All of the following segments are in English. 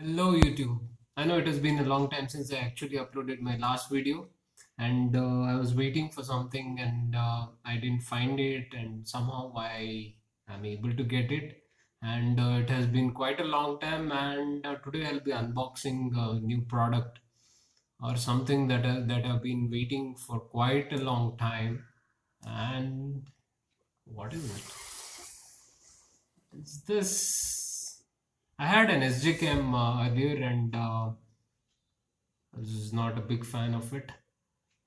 Hello YouTube. I know it has been a long time since I actually uploaded my last video, and I was waiting for something, and I didn't find it, and somehow I am able to get it, and it has been quite a long time, and today I'll be unboxing a new product or something that I've been waiting for quite a long time. And what is it? It's this. I had an SJ cam earlier, and I was not a big fan of it,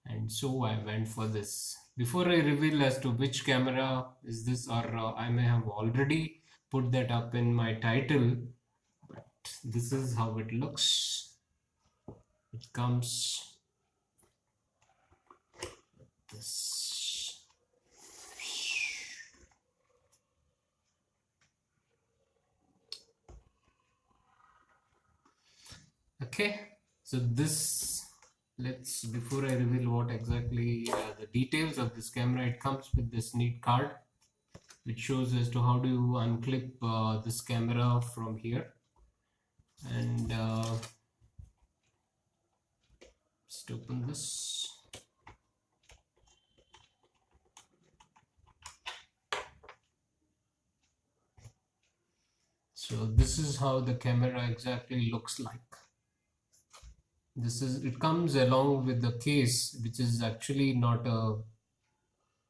and so I went for this. Before I reveal as to which camera is this, or I may have already put that up in my title, but this is how it looks. It comes this. Okay, so this, let's, before I reveal what exactly the details of this camera, it comes with this neat card which shows as to how do you unclip this camera from here. And just open this. So this is how the camera exactly looks like. It comes along with the case, which is actually not a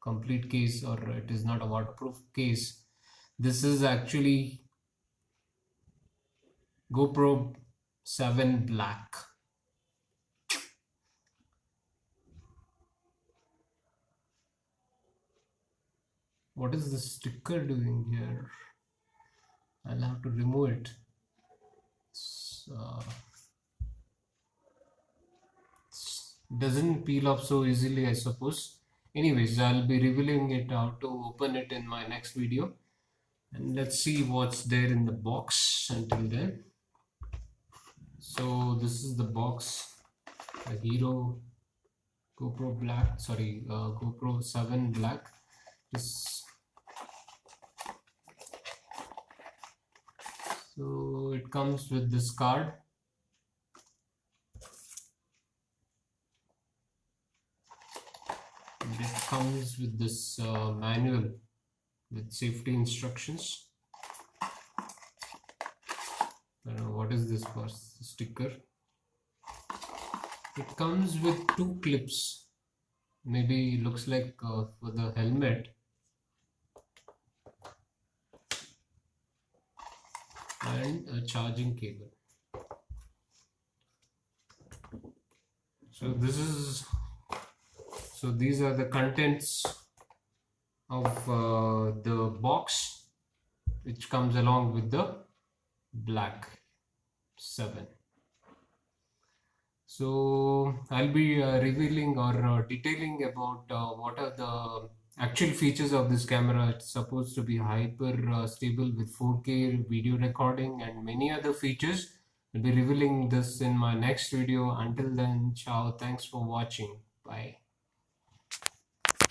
complete case, or it is not a waterproof case. This is actually GoPro 7 Black. What is the sticker doing here? I'll have to remove it. Doesn't peel off so easily, I suppose. Anyways, I'll be revealing it how to open it in my next video, and let's see what's there in the box until then. So this is the box, a Hero GoPro Black, sorry, GoPro 7 Black. So it comes with this card. And it comes with this manual with safety instructions. I don't know what is this for sticker. It comes with two clips. Maybe looks like for the helmet. And a charging cable. So these are the contents of the box, which comes along with the Black 7. So I'll be revealing or detailing about what are the actual features of this camera. It's supposed to be hyper stable with 4K video recording and many other features. I'll be revealing this in my next video. Until then, ciao. Thanks for watching. Bye.